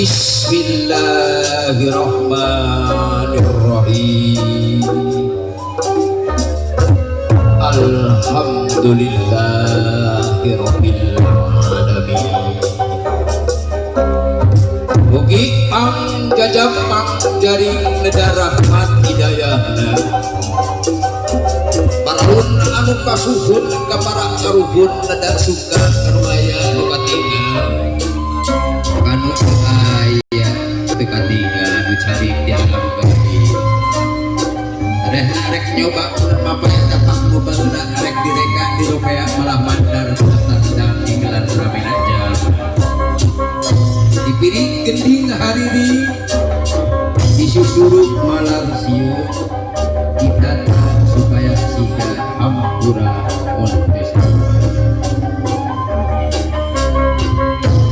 Bismillahirrahmanirrahim. Alhamdulillahirabbil alamin. Mugi pangjajab pangjaring neda rahmat hidayahna. Parahun anu kasuhun ka para aruhun neda suka anu aya nu katingal. Kanu aya teu katingal nu carik di alam gaib. Rek nyoba mapaya tapak nu bageuna rek direka diropea malah mandar tandang tinggalan ramena jalma. Dipiri gending hariri disusuruk malar siu kita supaya siga hampura kontestan.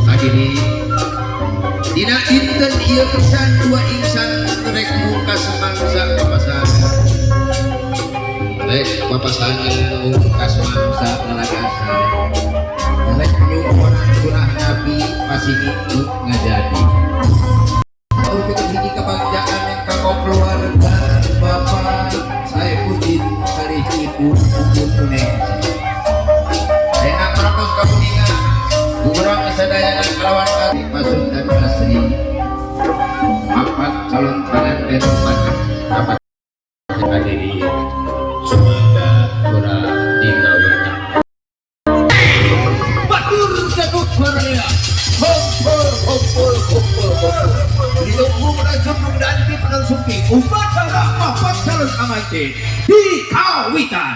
Hadirin dina dinten ieu pisan dua insan rek muka semangsa papasangan rek papasangan muka semangsa nalagasan rek nyuwun surah nabi pasigi ngajadi kalau kita hiji kebagjaan yang kakau keluarga bapak Saifuddin Sarih Ibu Ubun Tuneng saya nak merapos kapuningan kurang kesadayaan kelawan kali pasung dan asri empat calon pengantin dapat hadiri semoga kurang dingawita batur jatuh beraya Hompol ditunggu menajum dan dipenansuki upacara empat calon pengantin dikawitan.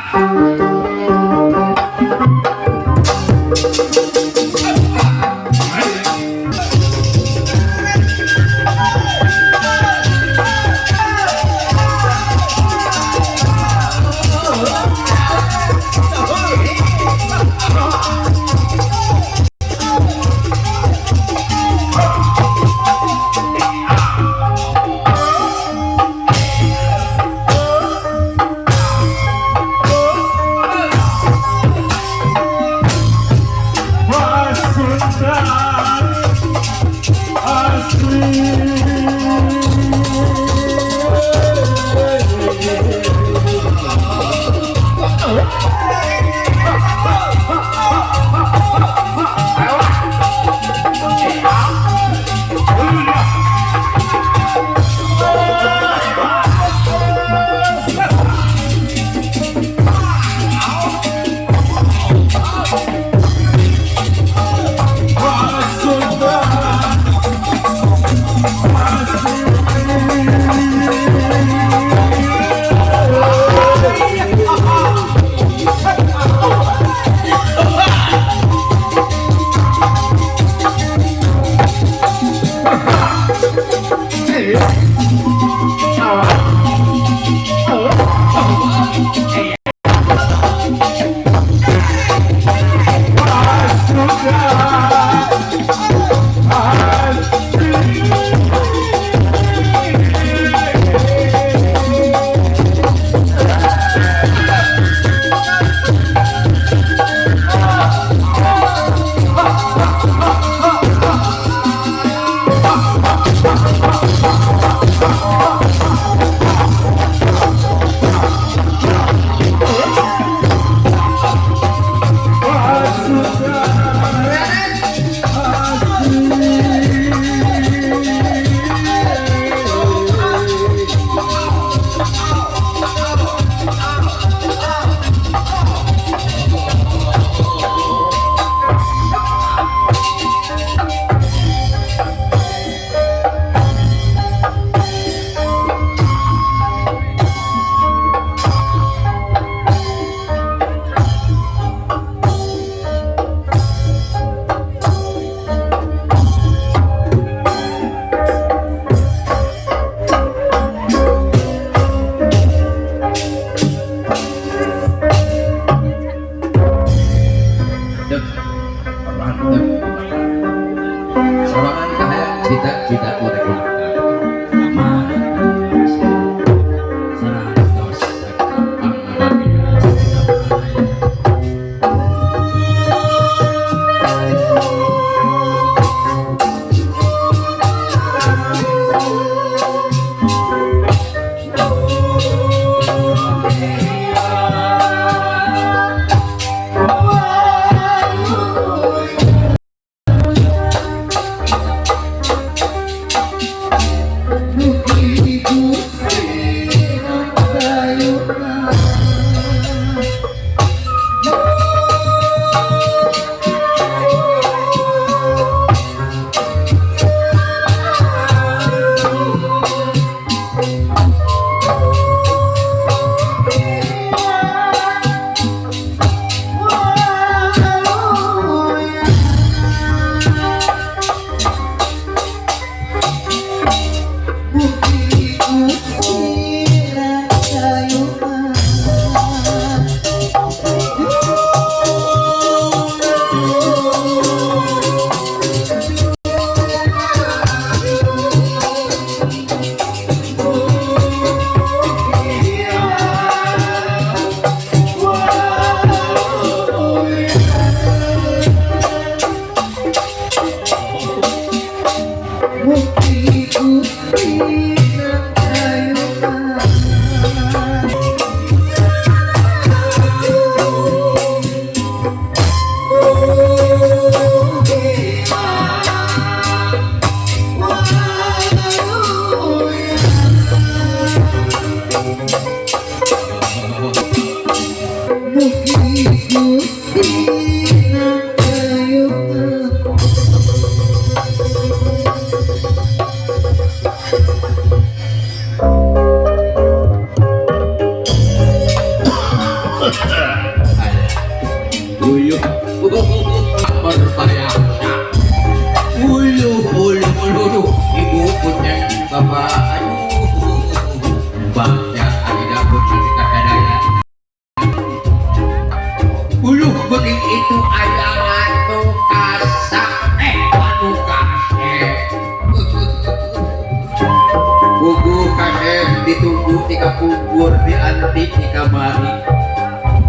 kamari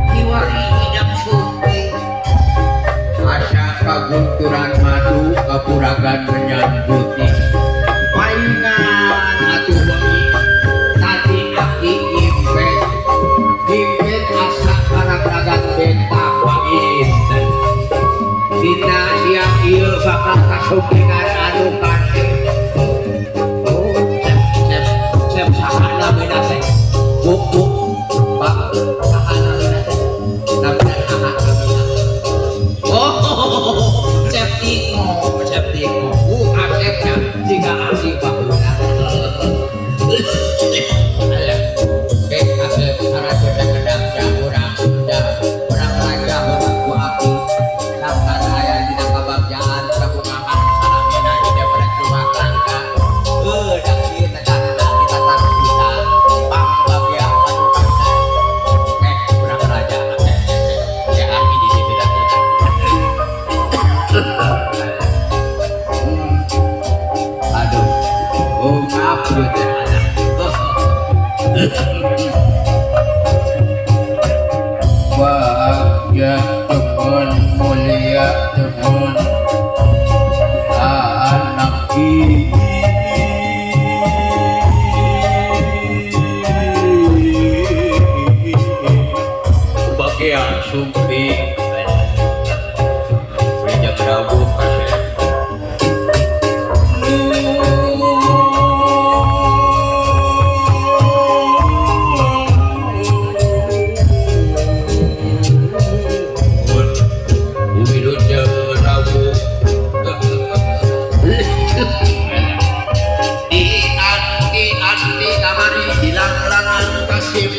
kiwari hidap suki asa kagunturan madu kapuragan menyambuti paingan atuh wengi tadi aki impet asa karang-ragan bentang wanginten dina siang ieu bakal kasumpingan anu kaneh cep sahana beda teh buku pak sahana beda teh namanya anak cep tiko cepnya jika asli bahulah oke asep arah kedang-kedang orang raja mengaku api sampai saya tidak kebagjaan kebukaan salamina tidak pada rumah tangga dan kita kita taruh kita bang bagian adukan orang raja ya api di sini lagi aduh maaf ya bahagia teman mulia teman anak ini bagian sumpi meja berabu kasih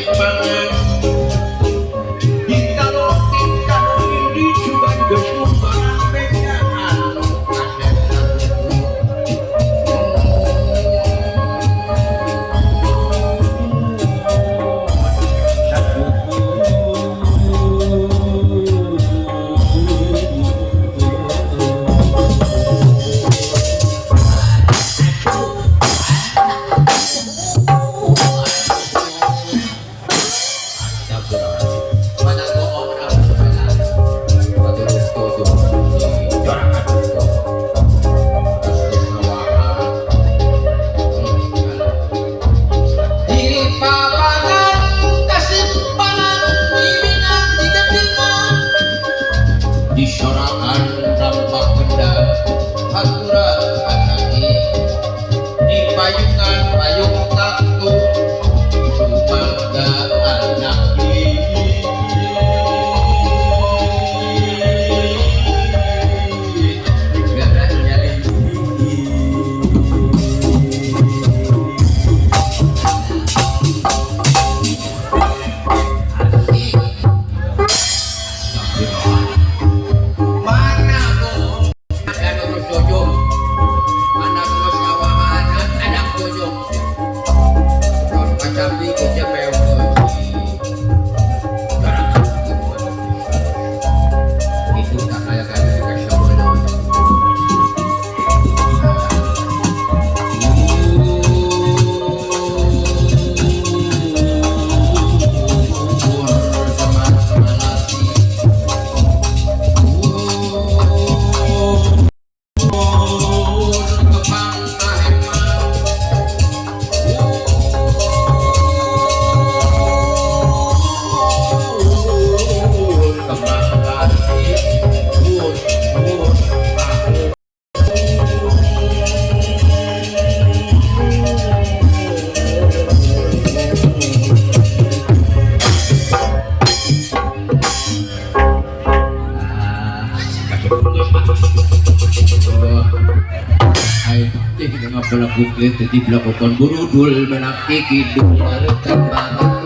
bukit jadi belakon burudul menaki kidung larekan barang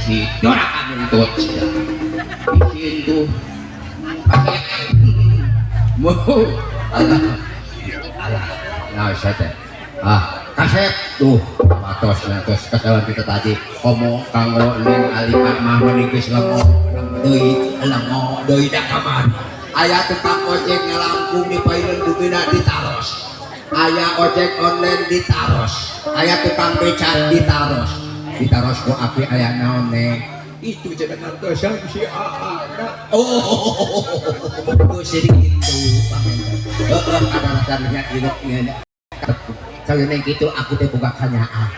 si dorakan untuk itu mau Allah Allah nah saya kasep tuh matos kesalahan kita tadi ngomong kanggo ning alika mah menikis lengo deui da kamar aya tukang ojek ngelangkung di paireun bukina ditaros aya ojek online ditaros aya tukang beca ditaros ku api aya naon neng itu jenengan dosa si Aana oh sedih itu kadang-kadangnya inget kalau neng gitu aku teh boga kanyaan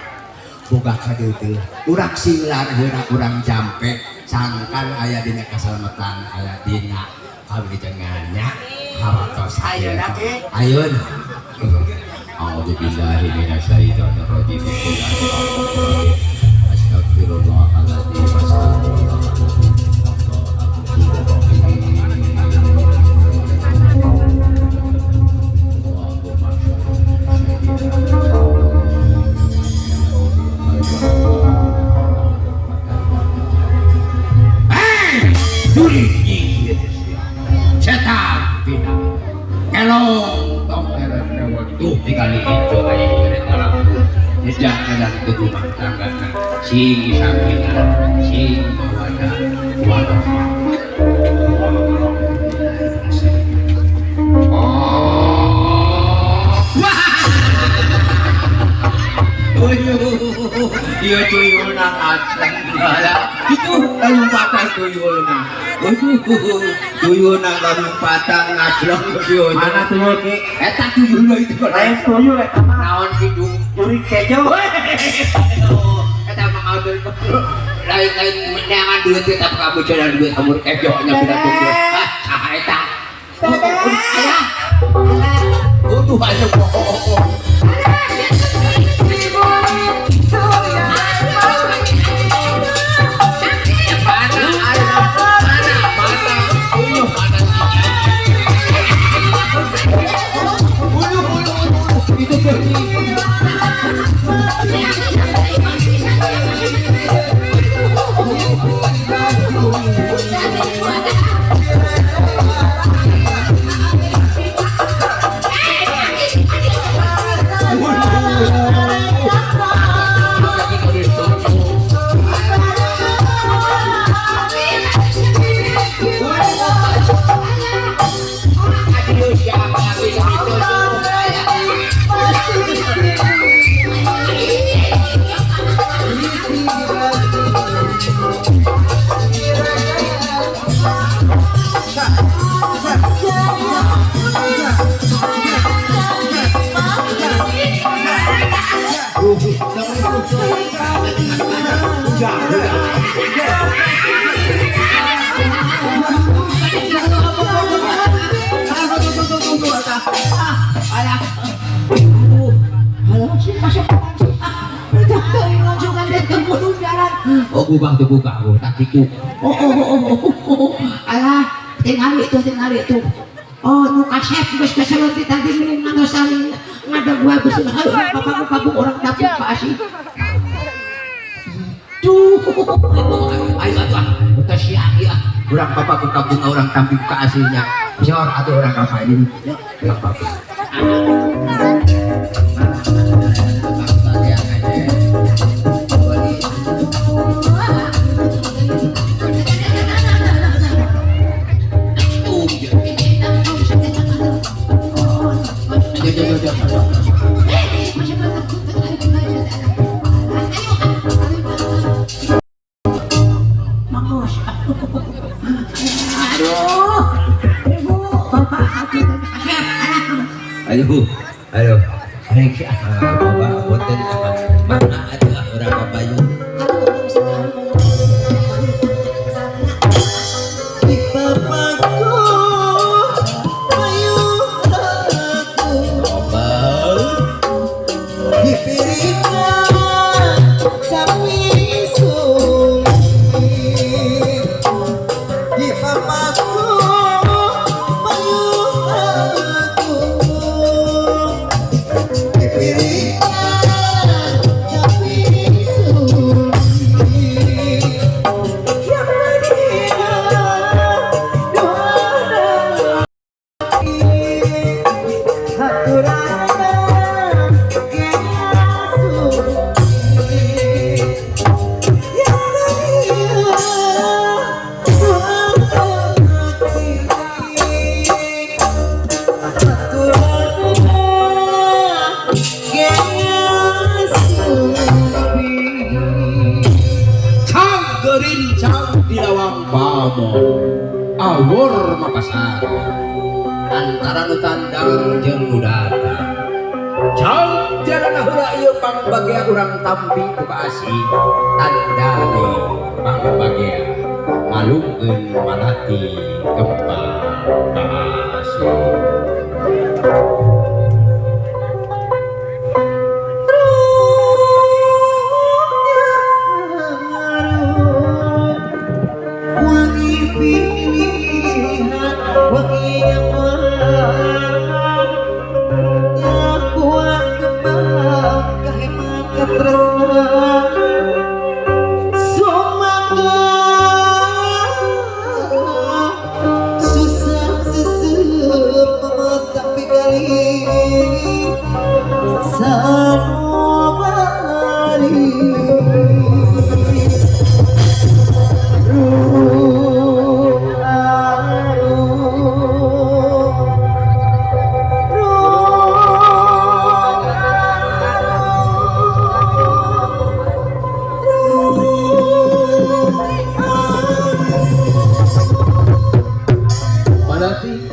boga kadeudeul urang singlar heula urang jampe sangkan aya dina kasalamatan aya dina kawijengannya hawatos ayeuna ge ayeuna a'udzubillahi minasyaitonir rajim astagfirullahaladzim setan pindah kelong tong erena waktu tinggali hijau aja erena jejak dan rumah tangga sing sampingan sing mawada wadah iya tuyulna ngaceng itu lompatan tuyulna tuyulna lompatan ngaceng tuyulna mana tuyul ki eta tuyulna itu lain tuyul eta mah naon hidung curi kejo eta mah ngaudeun lain menangan duit kita kamu jalan duit kamu kejo nya tidak tuyul saha eta aya kudu aya oh gubang tuh buka oh tak itu alah tinggal itu oh nu kasep geus keseleuti tadi mending ngandosali ngada gua geus bapak kabung orang dapur Pak Asih tuh ayo atuh kita siap ya urang bapak kabung orang tampil Pak Asihnya jor atuh orang apa ini ya bapak ayo rek bawa boten mana ada orang babayu di bapakku bayu aku coba diberikan sapi sunyi di bapakku bayu aku diberikan ngawur mapasar antara nu tandang jeung nu datang jauh tiada nahura ieu pangbagia urang tampi ku kaasih tandani pangbagia malungkeun malati kembang kaasih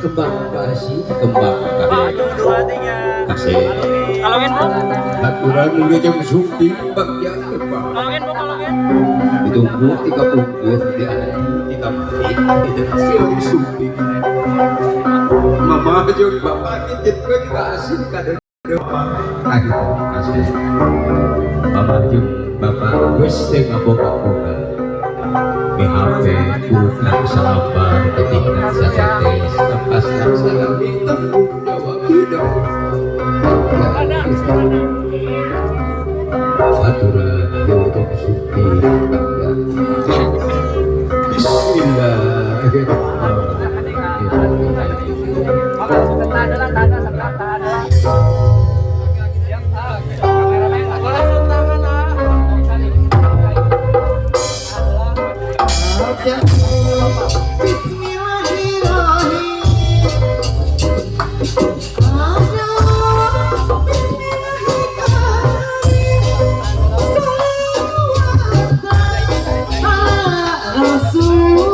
kembang kasih kembang kasih kalongin bu aturan udah jam syuting bagian kembang kalongin bu kalongin ditunggu 30 di ada 3 menit itu film syuting mama juga bapak kita kasih kado kasih mama juga bapak gus tengah boga-boga BHP bukan sabar ketika setetes lepas dan salami tanggung jawab hidup aturan untuk suci Rasul